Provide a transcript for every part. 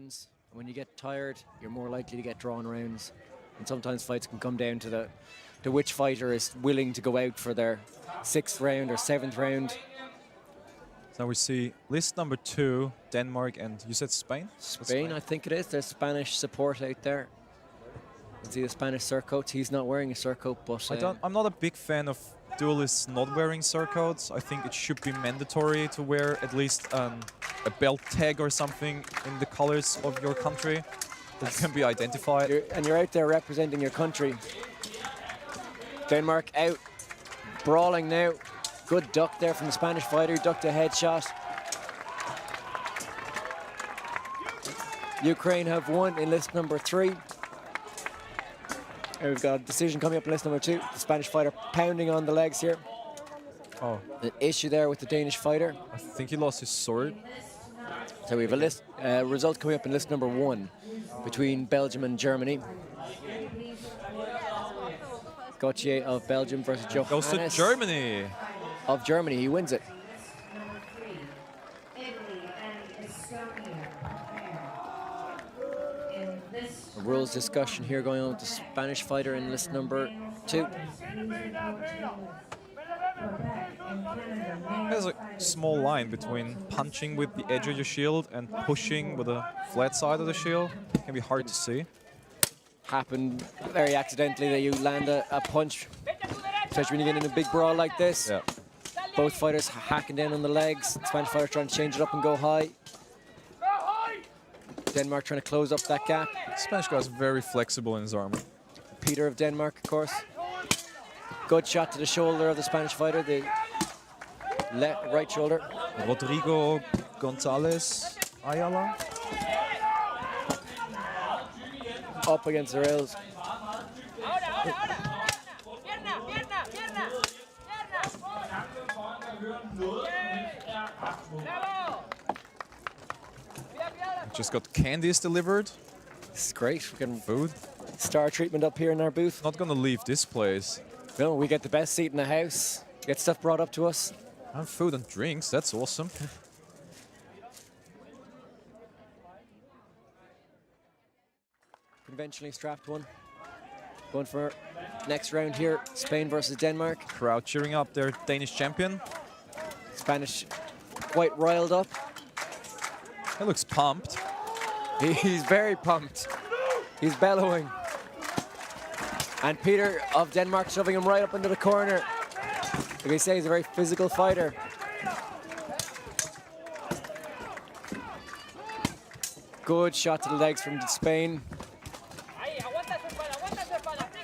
rounds. When you get tired, you're more likely to get drawn rounds. And sometimes fights can come down to which fighter is willing to go out for their 6th round or 7th round. So we see list number 2, Denmark, and you said Spain? Spain, I think it is. There's Spanish support out there. You can see the Spanish surcoats. He's not wearing a surcoat, but I'm not a big fan of duelists not wearing surcoats. I think it should be mandatory to wear at least a belt tag or something in the colors of your country that can be identified. You're out there representing your country. Denmark out, brawling now. Good duck there from the Spanish fighter, ducked a headshot. Ukraine have won in list number 3. And we've got a decision coming up in list number 2. The Spanish fighter pounding on the legs here. Oh. An issue there with the Danish fighter. I think he lost his sword. So we have a result coming up in list number 1 between Belgium and Germany. Gauthier of Belgium versus Johannes. Goes to Germany. Of Germany, he wins it. A rules discussion here going on with the Spanish fighter in list number 2. There's a small line between punching with the edge of your shield and pushing with the flat side of the shield. It can be hard to see. Happen very accidentally that you land a punch, especially when you get in a big brawl like this. Yeah. Both fighters hacking down on the legs. The Spanish fighter trying to change it up and go high. Denmark trying to close up that gap. The Spanish guy is very flexible in his armor. Peter of Denmark, of course. Good shot to the shoulder of the Spanish fighter, the right shoulder. Rodrigo González Ayala. Up against the rails. Just got candies delivered. This is great. We're getting food. Star treatment up here in our booth. Not gonna leave this place. No, we get the best seat in the house. Get stuff brought up to us. And food and drinks, that's awesome. Conventionally strapped one. Going for next round here, Spain versus Denmark. Crowd cheering up their Danish champion. Spanish quite riled up. He looks pumped. He's very pumped. He's bellowing. And Peter of Denmark shoving him right up into the corner. Like I say, he's a very physical fighter. Good shot to the legs from Spain.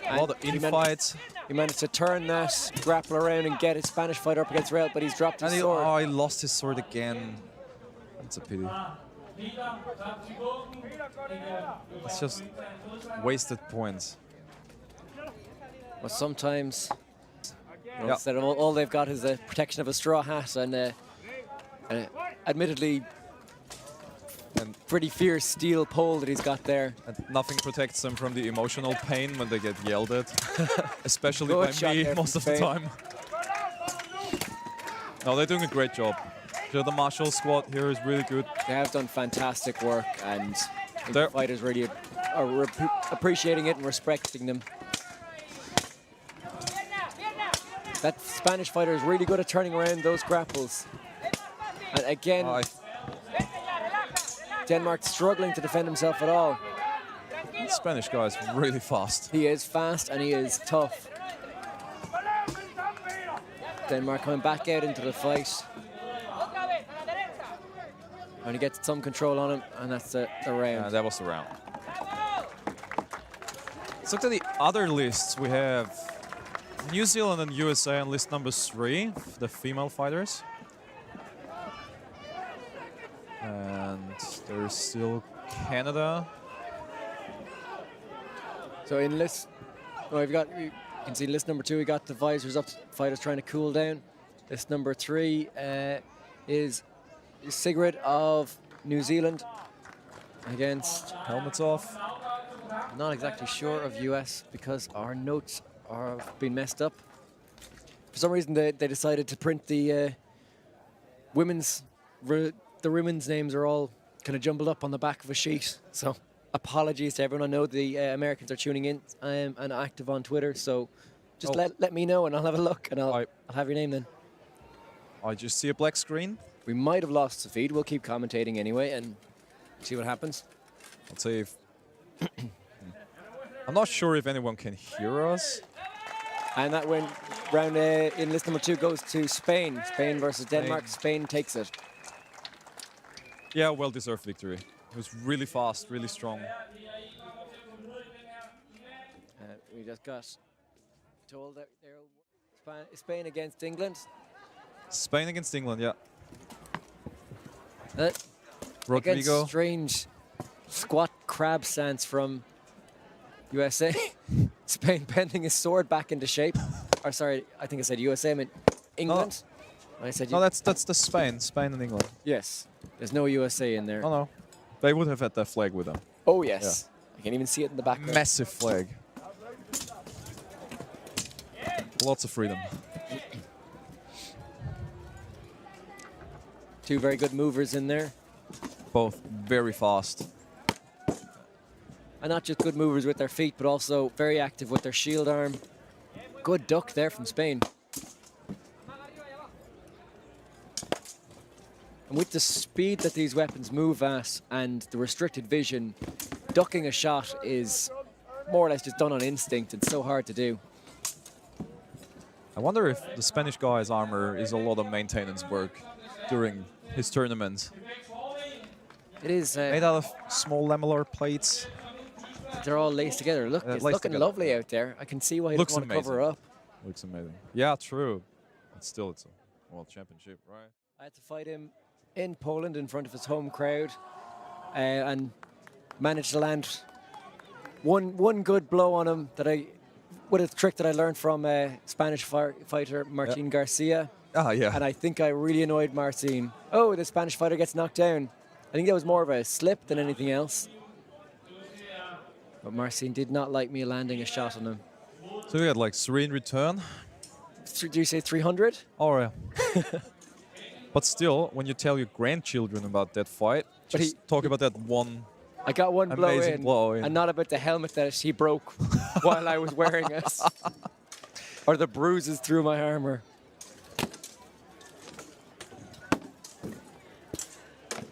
A lot of infights. He managed to turn that, grapple around and get his Spanish fighter up against rail, but he's dropped his sword. Oh, he lost his sword again. That's a pity. It's just wasted points. But sometimes, you know, instead of all they've got is the protection of a straw hat and admittedly pretty fierce steel pole that he's got there. And nothing protects them from the emotional pain when they get yelled at, especially by me most of the time. No, they're doing a great job. The martial squad here is really good. They have done fantastic work, and the fighters really are appreciating it and respecting them. That Spanish fighter is really good at turning around those grapples. And again, Denmark struggling to defend himself at all. The Spanish guy is really fast. He is fast and he is tough. Denmark coming back out into the fight. And he gets some control on him, and that's the round. That was the round. Let's look at the other lists. We have New Zealand and USA on list number 3, the female fighters. And there's still Canada. So in list, you can see list number 2, we got the visors up, fighters trying to cool down. List number 3 is Sigrid of New Zealand against helmets off. Not exactly sure of US because our notes are being messed up. For some reason, they decided to print the women's names are all kind of jumbled up on the back of a sheet. So apologies to everyone. I know the Americans are tuning in and active on Twitter. So just let me know and I'll have a look and I'll have your name then. I just see a black screen. We might have lost the feed. We'll keep commentating anyway and see what happens. Let's see if... I'm not sure if anyone can hear us. And that went round in list number 2 goes to Spain. Spain versus Denmark. Spain takes it. Yeah, well-deserved victory. It was really fast, really strong. We just got told that they're Spain against England. Spain against England, yeah. Rodrigo. Rodrigo. Strange squat crab stance from USA. Spain bending his sword back into shape. Or sorry, I think I said USA, I meant England. No, I said that's the Spain and England. Yes, there's no USA in there. Oh no, they would have had that flag with them. Oh yes, yeah. I can even see it in the background. Massive flag. Lots of freedom. 2 very good movers in there. Both very fast. And not just good movers with their feet, but also very active with their shield arm. Good duck there from Spain. And with the speed that these weapons move at and the restricted vision, ducking a shot is more or less just done on instinct. It's so hard to do. I wonder if the Spanish guy's armor is a lot of maintenance work during his tournament. It is made out of small lamellar plates. They're all laced together. Look, it's looking lovely out there. I can see why he doesn't want to cover up. Looks amazing. Yeah, true. But still, it's a world championship, right? I had to fight him in Poland in front of his home crowd and managed to land one good blow on him with a trick that I learned from Spanish fighter Martin Garcia. Ah, yeah. And I think I really annoyed Martin. Oh, the Spanish fighter gets knocked down. I think that was more of a slip than anything else. But Marcin did not like me landing a shot on him. So you had like serene return? Do you say 300? Oh, yeah. But still, when you tell your grandchildren about that fight, just talk about that one. I got one blow in, and not about the helmet that he broke while I was wearing it. Or the bruises through my armor.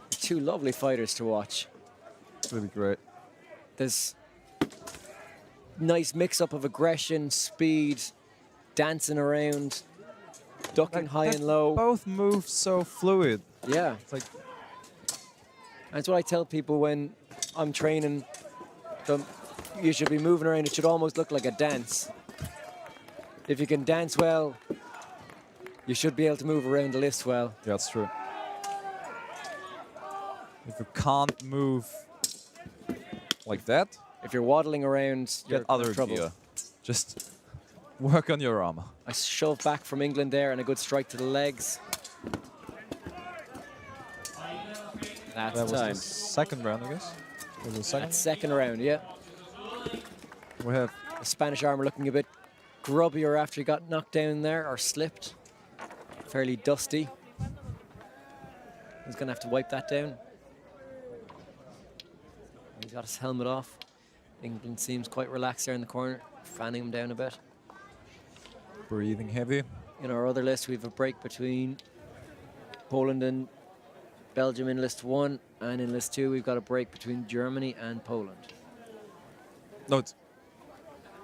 Two lovely fighters to watch. It's really great. There's nice mix-up of aggression, speed, dancing around, ducking high and low. Both move so fluid. Yeah. It's like, that's what I tell people when I'm training them. You should be moving around. It should almost look like a dance. If you can dance well, you should be able to move around the list well. Yeah, that's true. If you can't move like that, if you're waddling around, you're in trouble. Gear. Just work on your armor. A shove back from England there and a good strike to the legs. That's that was time. the second round, I guess. Was it second? That's second round, yeah. We have the Spanish armor looking a bit grubbier after he got knocked down there or slipped. Fairly dusty. He's going to have to wipe that down. He's got his helmet off. England seems quite relaxed there in the corner, fanning him down a bit. Breathing heavy. In our other list, we have a break between Poland and Belgium in list 1, and in list 2, we've got a break between Germany and Poland. No, it's...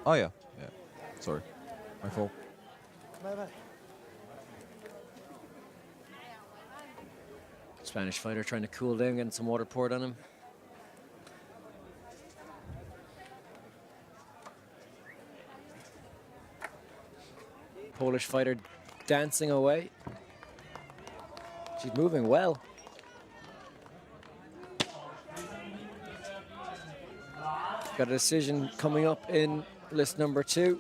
Oh, yeah. Yeah. Sorry. My fault. Bye-bye. Spanish fighter trying to cool down, getting some water poured on him. Polish fighter dancing away. She's moving well. Got a decision coming up in list number 2.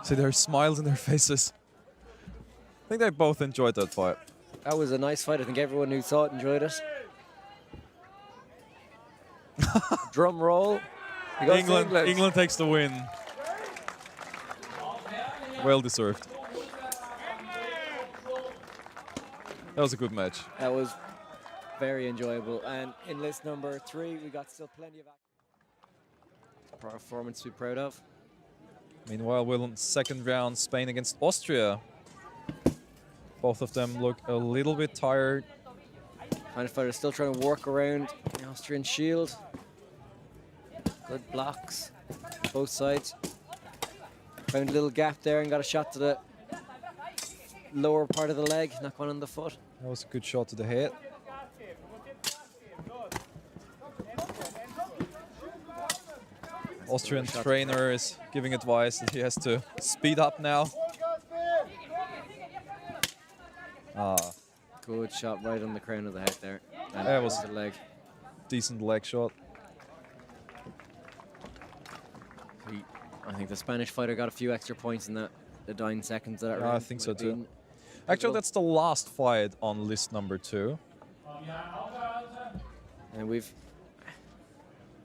See their smiles in their faces. I think they both enjoyed that fight. That was a nice fight. I think everyone who saw it enjoyed it. Drum roll. England takes the win. Well deserved. That was a good match. That was very enjoyable. And in list number 3, we got still plenty of performance to be proud of. Meanwhile, we're in second round, Spain against Austria. Both of them look a little bit tired. Spanish fighter still trying to work around the Austrian shield. Good blocks, both sides. Found a little gap there and got a shot to the lower part of the leg, not going on the foot. That was a good shot to the head. Austrian trainer is giving advice that he has to speed up now. Good shot right on the crown of the head there. And that was the leg. Decent leg shot. I think the Spanish fighter got a few extra points in the dying seconds of that round. I think so too. Actually, that's the last fight on list number 2. And we've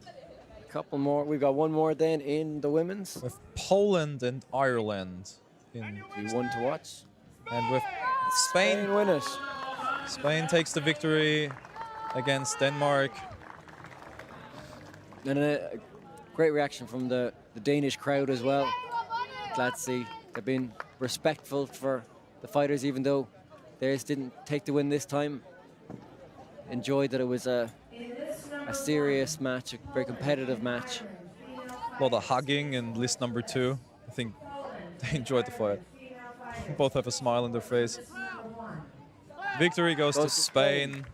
a couple more. We've got one more then in the women's. With Poland and Ireland. In one to watch. And with Spain win it. Spain takes the victory against Denmark. And a great reaction from the Danish crowd as well. Glad to see they've been respectful for the fighters, even though theirs didn't take the win this time. Enjoyed that it was a serious match, a very competitive match. A lot of hugging in list number 2. I think they enjoyed the fight. Both have a smile on their face. Victory goes to Spain.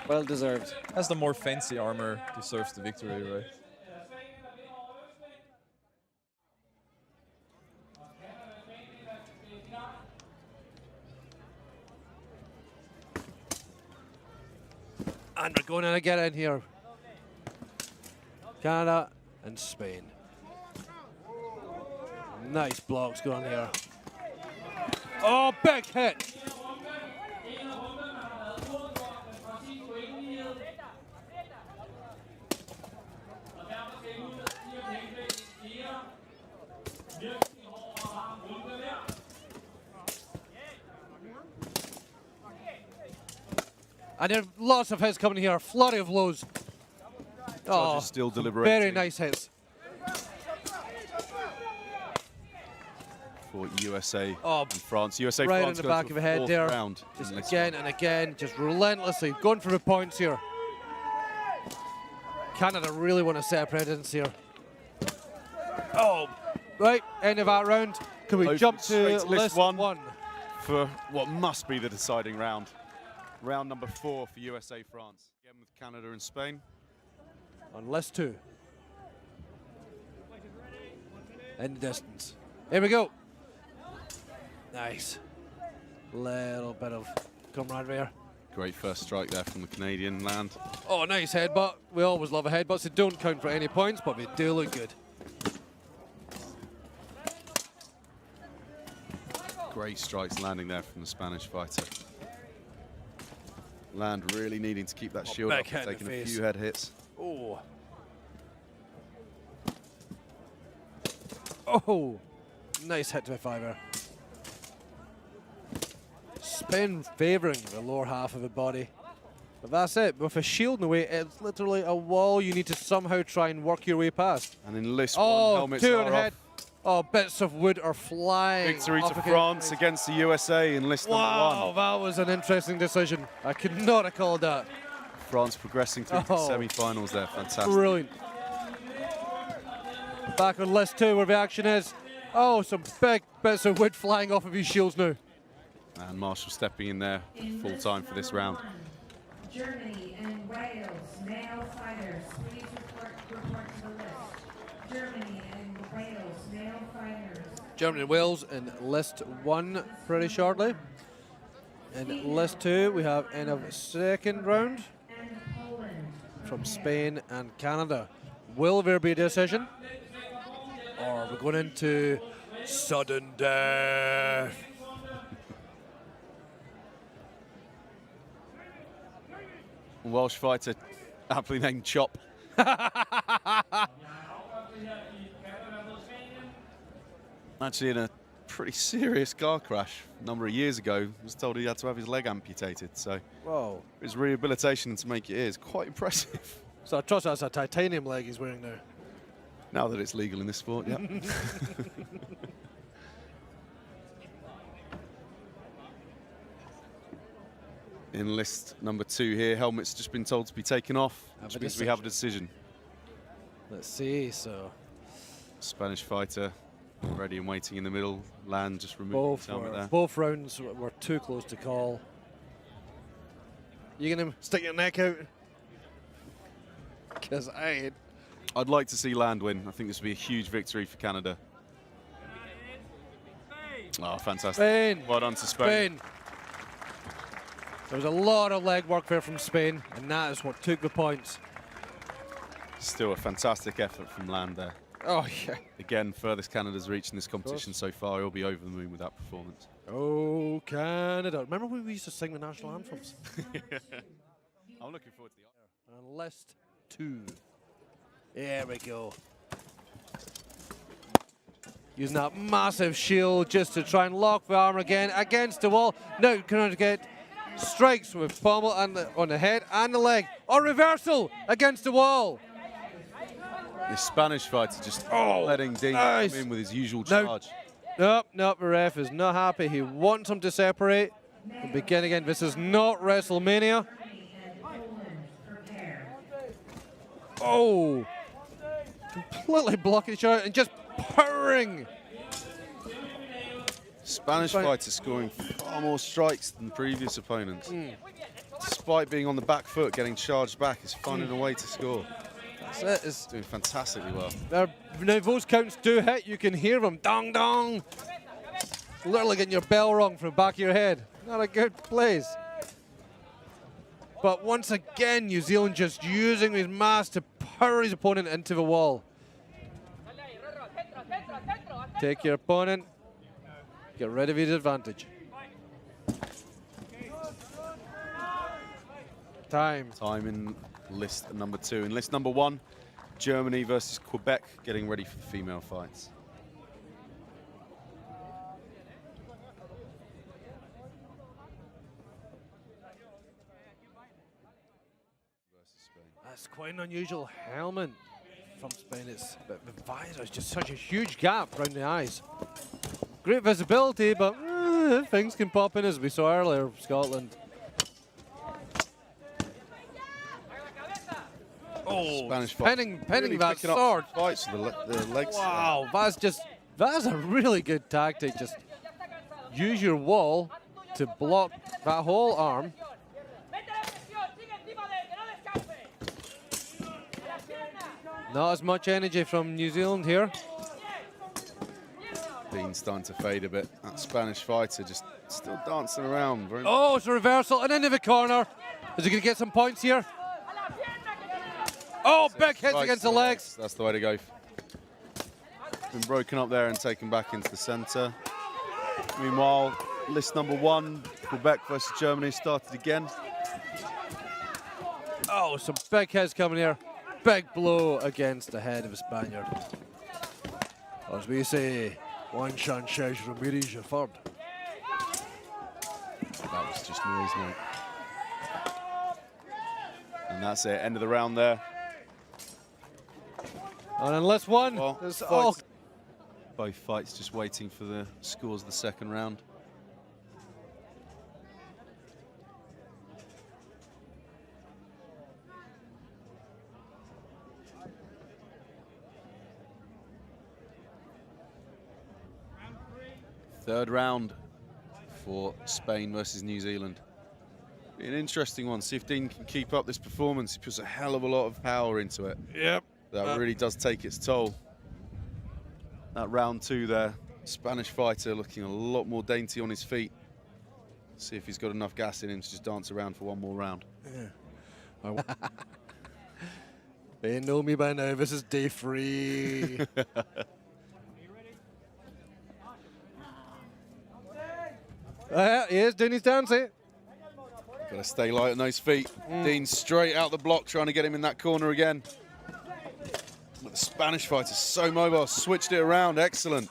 Well deserved. As the more fancy armor deserves the victory, right? And we're going in again in here. Canada and Spain. Nice blocks going here. Oh, big hit. And there are lots of hits coming here, a flurry of lows. Judges still deliberating. Very nice hits. For USA and France. USA, right France in the back of the head there. Round just again and again, just relentlessly going for the points here. Canada really want to set a precedence here. Oh, right, end of that round. Can we jump to list one? For what must be the deciding round. Round number 4 for USA, France. Again with Canada and Spain. On list 2. In the distance. Here we go. Nice. Little bit of camaraderie here. Great first strike there from the Canadian land. Oh, nice headbutt. We always love a headbutt. They don't count for any points, but they do look good. Great strikes landing there from the Spanish fighter. Land really needing to keep that shield up, taking a few head hits. Oh. Oh. Nice hit to the fiber. Spain favouring the lower half of the body. But that's it. With a shield in the way, it's literally a wall you need to somehow try and work your way past. And in list 1, helmets two are in head. off. Oh, bits of wood are flying. Victory to France against the USA in list number 1. Wow, that was an interesting decision. I could not have called that. France progressing through to the semi-finals there. Fantastic. Brilliant. Back on list 2 where the action is. Oh, some big bits of wood flying off of his shields now. And Marshall stepping in there full time for this round. Germany and Wales, male fighters, please report to the list. Germany and Wales, male fighters. Germany and Wales in list 1 pretty shortly. In list 2 we have end of second round from Spain and Canada. Will there be a decision? Or are we going into sudden death? Welsh fighter, aptly named Chop. Actually in a pretty serious car crash a number of years ago. Was told he had to have his leg amputated. So Whoa. his rehabilitation to make it is quite impressive. So I trust that's a titanium leg he's wearing now. Now that it's legal in this sport, yeah. In list number 2 here, helmet's just been told to be taken off, which means we have a decision. Let's see, so. Spanish fighter ready and waiting in the middle. Land just removing his helmet there. Both rounds were too close to call. You gonna stick your neck out? Because I ain't. I'd like to see Land win. I think this would be a huge victory for Canada. Oh, fantastic. Spain. Well done to Spain. Spain. There was a lot of leg work there from Spain, and that is what took the points. Still a fantastic effort from Land there. Oh, yeah. Again, furthest Canada's reached in this competition so far. He'll be over the moon with that performance. Oh, Canada. Remember when we used to sing the national anthems? I'm looking forward to the... On list 2. There we go. Using that massive shield just to try and lock the arm again against the wall. Now can get strikes with pommel on the head and the leg. Or reversal against the wall. The Spanish fighter just letting Dean come in with his usual charge. Nope, the ref is not happy. He wants him to separate and begin again. This is not WrestleMania. Oh, completely blocking each other and just powering. Spanish fighter scoring far more strikes than previous opponents. Despite being on the back foot, getting charged back, is finding a way to score. That's it. It's Doing fantastically well. now those counts do hit. You can hear them. Dong, dong. Literally getting your bell rung from the back of your head. Not a good place. But once again, New Zealand just using his mass to power his opponent into the wall. Take your opponent. Get rid of his advantage. Time. Time in list number 2. In list number 1, Germany versus Quebec, getting ready for the female fights. That's quite an unusual helmet from Spain. It's the visor is just such a huge gap around the eyes. Great visibility, but things can pop in, as we saw earlier, Scotland. Oh, Spanish penning really that picking up sword. fights with the legs. Wow, that's a really good tactic. Just use your wall to block that whole arm. Not as much energy from New Zealand here. Dean's starting to fade a bit. That Spanish fighter just still dancing around. Oh, it's a reversal and into the corner. Is he going to get some points here? Oh, big hits against the legs. That's the way to go. Been broken up there and taken back into the centre. Meanwhile, list number 1, Quebec versus Germany, started again. Oh, some big hits coming here. Big blow against the head of the Spaniard. As we say, one Sanchez Ramirez, your third. That was just noise, mate. And that's it, end of the round there. And in list 1, Well, both fights just waiting for the scores of the second round. Third round for Spain versus New Zealand. Be an interesting one. See if Dean can keep up this performance. He puts a hell of a lot of power into it. Yep. That really does take its toll. That round 2 there, Spanish fighter looking a lot more dainty on his feet. See if he's got enough gas in him to just dance around for one more round. Yeah. They know me by now. This is day 3. He is doing his dance, eh? Got to stay light on those feet. Dean straight out the block, trying to get him in that corner again. But the Spanish fighter so mobile, switched it around, excellent.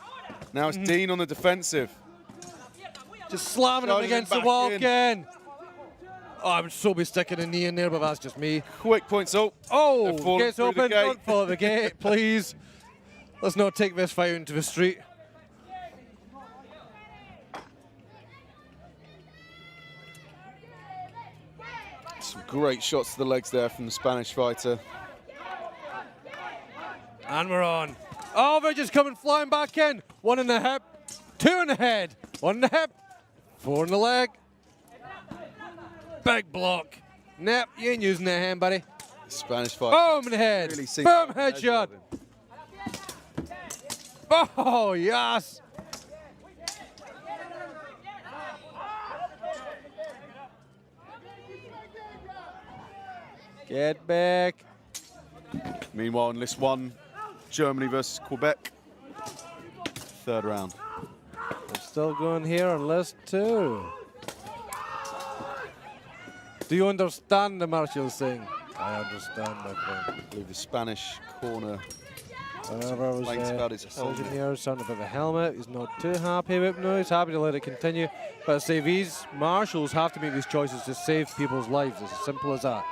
Now it's Dean on the defensive. Just slamming him Shining against him the wall back in. again. Oh, I would so be sticking a knee in there, but that's just me. Quick points. Oh, Oh, they've fallen gates through the open. gate. Don't follow the gate, please. Let's not take this fight into the street. Some great shots to the legs there from the Spanish fighter. And we're on. Oh, they're just coming flying back in. 1 in the hip, 2 in the head, 1 in the hip, 4 in the leg. Big block. Nep, you ain't using that hand, buddy. Spanish fighter. Boom in the head. Really sinks Boom, the edge headshot. of him. Oh, yes. Get back. Meanwhile, in list 1, Germany versus Quebec. 3rd round. We're still going here on list 2. Do you understand the martial saying? I understand, my friend. I believe the Spanish corner Whatever was complaints about its decision helmet. here, something about the helmet. He's not too happy with it. No, he's happy to let it continue. But I say these marshals have to make these choices to save people's lives. It's as simple as that.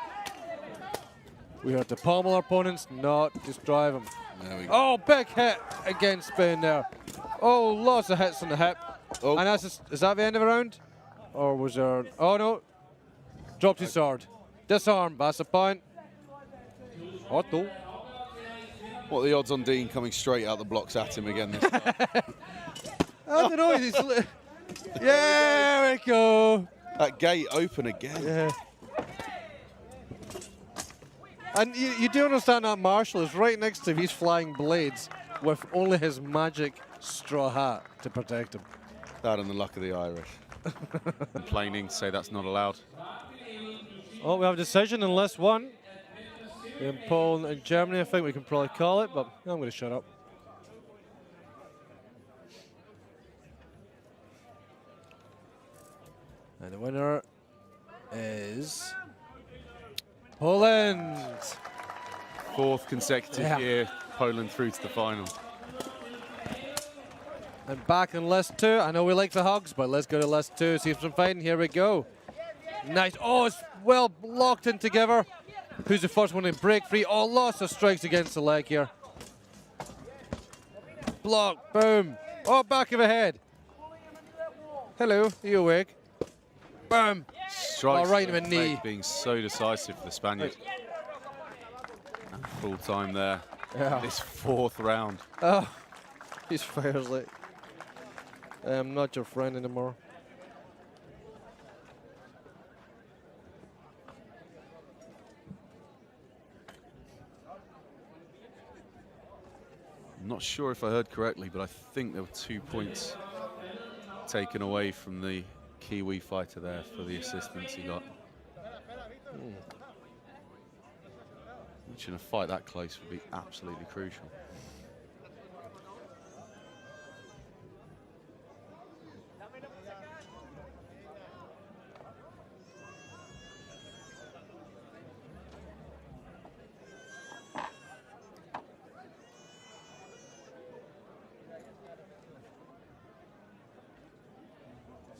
We have to pummel our opponents, not destroy them. There we go. Oh, big hit against Spain there. Oh, lots of hits on the hip. Oh. And that's just, is that the end of the round? Or was there... Oh, no. Dropped his sword. Disarm, that's the point. Otto. What are the odds on Dean coming straight out the blocks at him again this time? I don't know. He's yeah, there we go. That gate open again. Yeah. And you do understand that Marshall is right next to these flying blades with only his magic straw hat to protect him. That and the luck of the Irish. Complaining, say that's not allowed. Oh, we have a decision in list 1. In Poland and Germany, I think we can probably call it, but I'm going to shut up. And the winner is Poland. 4th consecutive year, Poland through to the final. And back in list 2. I know we like the hugs, but let's go to list 2, see some fighting. Here we go. Nice. Oh, it's well locked in together. Who's the first one to break free? Oh, lots of strikes against the leg here. Block. Boom. Oh, back of the head. Hello. Are you awake? Boom. Strikes Oh, right in to the the leg knee. being so decisive for the Spaniards. Full time there. Yeah. This 4th round. Oh, he's fires like, I'm not your friend anymore. I'm not sure if I heard correctly, but I think there were 2 points taken away from the Kiwi fighter there for the assistance he got. Which in a fight that close would be absolutely crucial.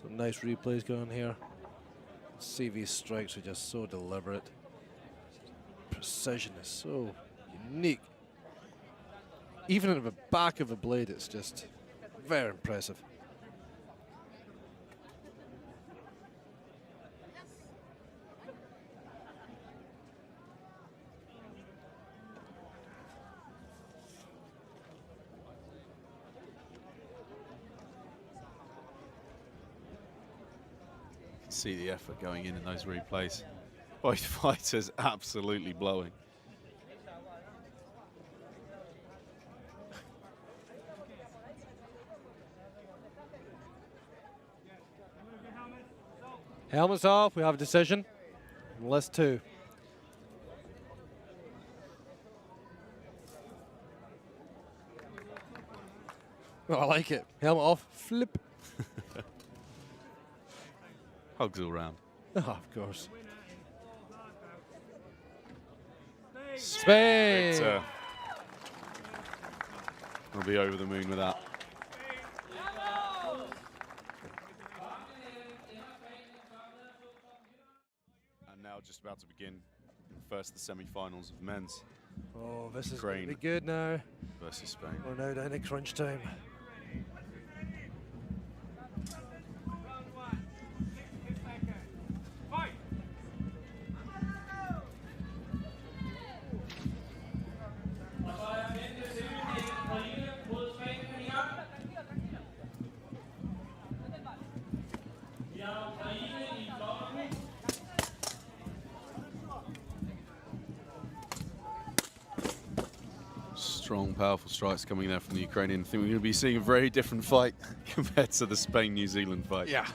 Some nice replays going here. See these strikes are just so deliberate. Precision is so unique. Even in the back of the blade, it's just very impressive. See the effort going in those replays. Both fighters absolutely blowing. Helmets off, we have a decision. List 2. Oh, I like it. Helmet off, flip. Hugs all round. Oh, of course. Spain. We'll be over the moon with that. about to begin. The first of the semi-finals of men's Oh, this is Ukraine. going to be good now. versus Spain. We're now down to crunch time. Strong, powerful strikes coming there from the Ukrainian. I think we're going to be seeing a very different fight compared to the Spain-New Zealand fight. Yeah.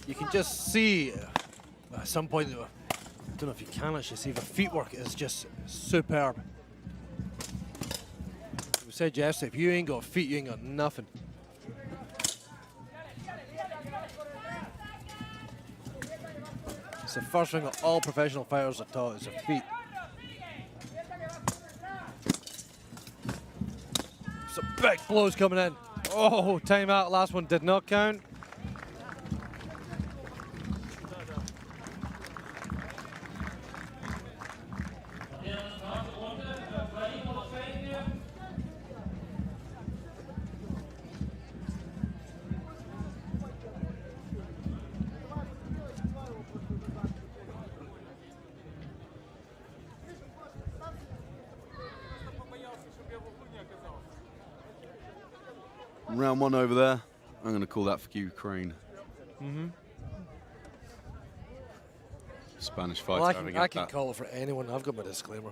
You can just see at some point, I don't know if you can actually see, the feet work is just superb. We said yesterday, if you ain't got feet, you ain't got nothing. It's the first thing that all professional fighters are taught is their feet. Some big blows coming in. Oh, timeout. Last one did not count. Round one over there. I'm going to call that for Ukraine. Spanish fighter Well, having I it can that. call it for anyone. I've got my disclaimer.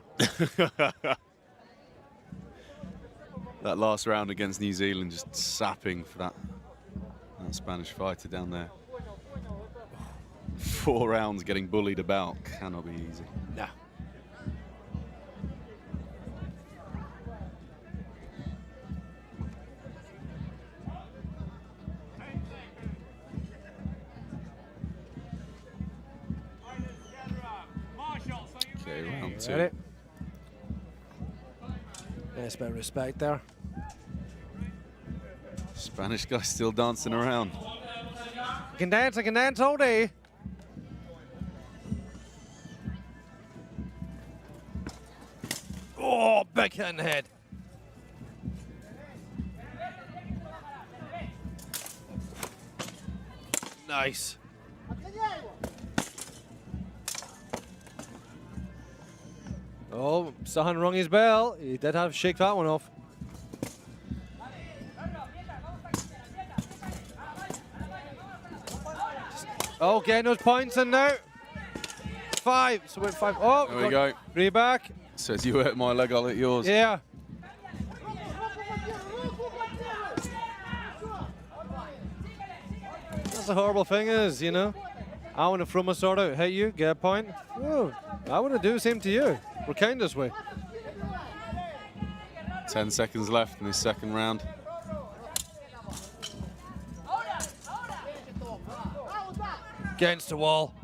That last round against New Zealand, just sapping for that Spanish fighter down there. 4 rounds getting bullied about cannot be easy. Nah. Okay, round 2. Ready? Nice bit of respect there. Spanish guy still dancing around. I can dance all day. Oh, big hit in the head. Nice. Oh, Sahan rung his bell. He did have to shake that one off. Oh, getting those points in now. 5. So we're 5. Oh, There we go. Reback. Says you hit my leg, I'll hit yours. Yeah. That's the horrible thing is, you know, I want to throw my sword out, hit you, get a point. Oh, I want to do the same to you. We're kind this way. 10 seconds left in this second round. Against the wall.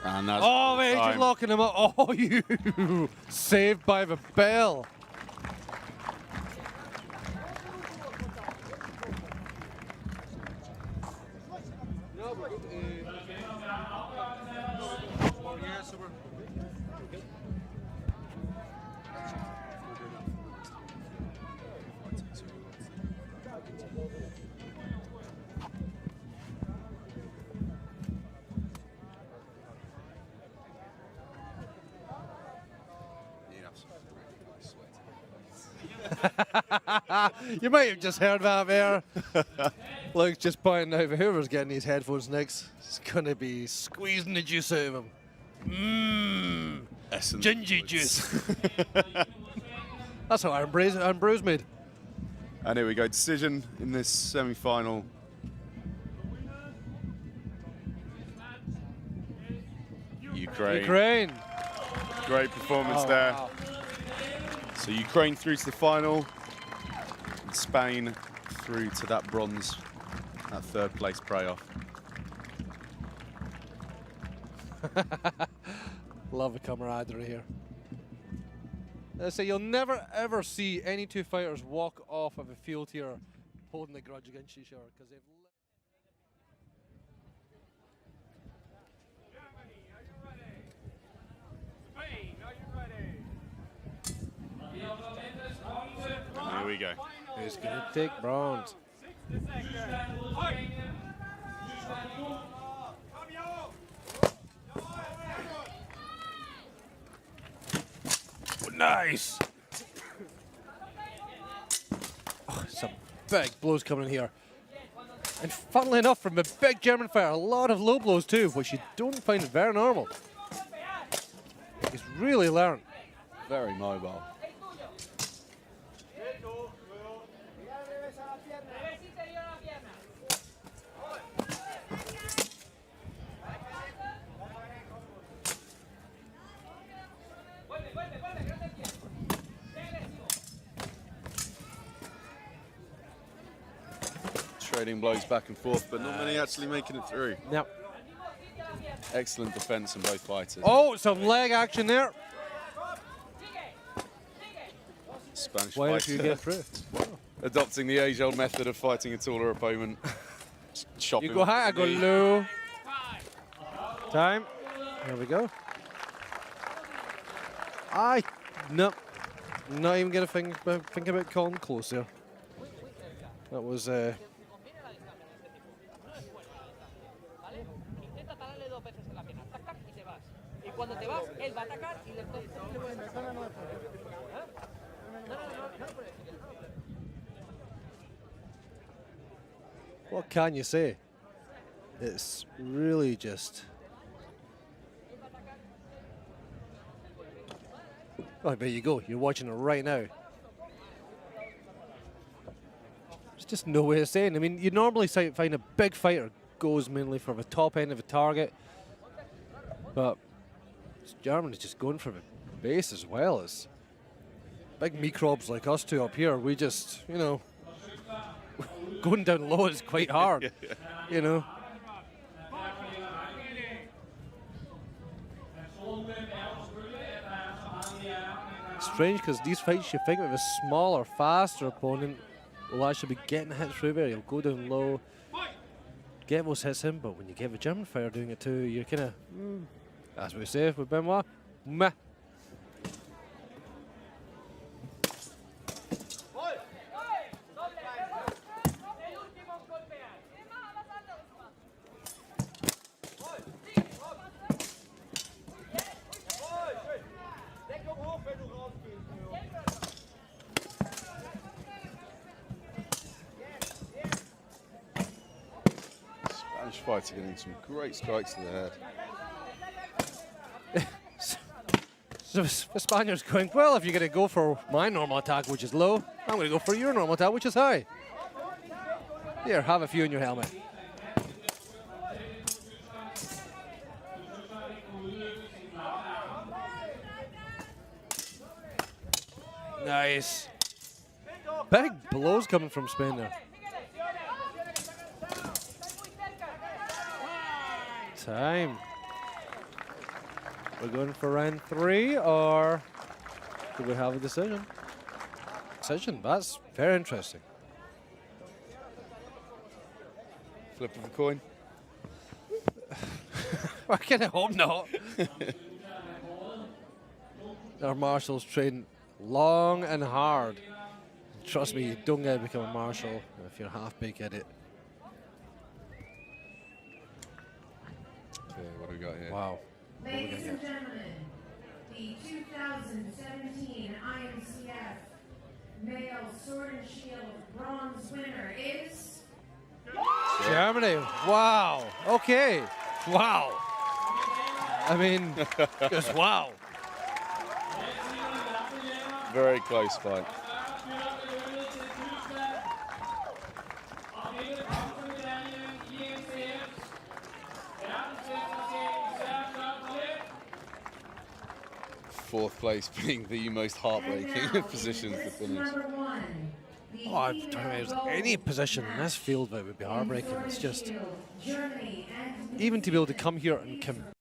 And that's Oh, mate, time. just locking him up. Oh, you saved by the bell. You might have just heard that there. Luke's just pointing out whoever's getting these headphones next is going to be squeezing the juice out of them. Mmm. Essence Ginger fluids. juice. That's how Ambrose made. And here we go, decision in this semi-final. Ukraine. Great performance Oh, there. wow. So Ukraine through to the final, and Spain through to that bronze, that third place playoff. Love the camaraderie here. So you'll never ever see any two fighters walk off of a field here holding a grudge against each other because they've. Here we go. Who's going to take bronze? Nice! Oh, some big blows coming in here. And funnily enough, from a big German fighter, a lot of low blows too, which you don't find very normal. He's really learned. Very mobile. Trading blows back and forth, but not many actually making it through. Yep. Excellent defense from both fighters. Oh, some leg action there. Spanish Why don't you fighter get through? adopting the age-old method of fighting a taller opponent. Chop You him go with high, I the go knee. low. Time. There we go. No. Not even gonna think about calling close there. That was what can you say? It's really just. Oh, there you go. You're watching it right now. There's just no way of saying. I mean, you normally find a big fighter goes mainly for the top end of a target, but German is just going for the base as well as big microbes like us two up here. We just, you know, going down low is quite hard, you know. Strange because these fights you think with a smaller, faster opponent will actually be getting hit through there. He'll go down low, get those hits in, but when you get the German fighter doing it too, you're kind of, as we say with Benoit, meh. Spanish fighter getting some great strikes to the head. So the Spaniard's going, well, if you're going to go for my normal attack, which is low, I'm going to go for your normal attack, which is high. Here, have a few in your helmet. Nice. Big blows coming from Spain there. Time. We're going for round 3, or do we have a decision? Decision, that's very interesting. Flip of a coin. I kind of hope not. Our marshals train long and hard. Trust me, you don't get to become a marshal if you're half-baked at it. Okay, what do we got here? Wow. Ladies and gentlemen, the 2017 IMCF Male Sword and Shield Bronze winner is Germany. Wow. Okay. Wow. I mean, just wow. Very close fight. Fourth place being the most heartbreaking of positions to finish. Oh, I don't know if there's any position in this field that would be heartbreaking. It's just, even to be able to come here and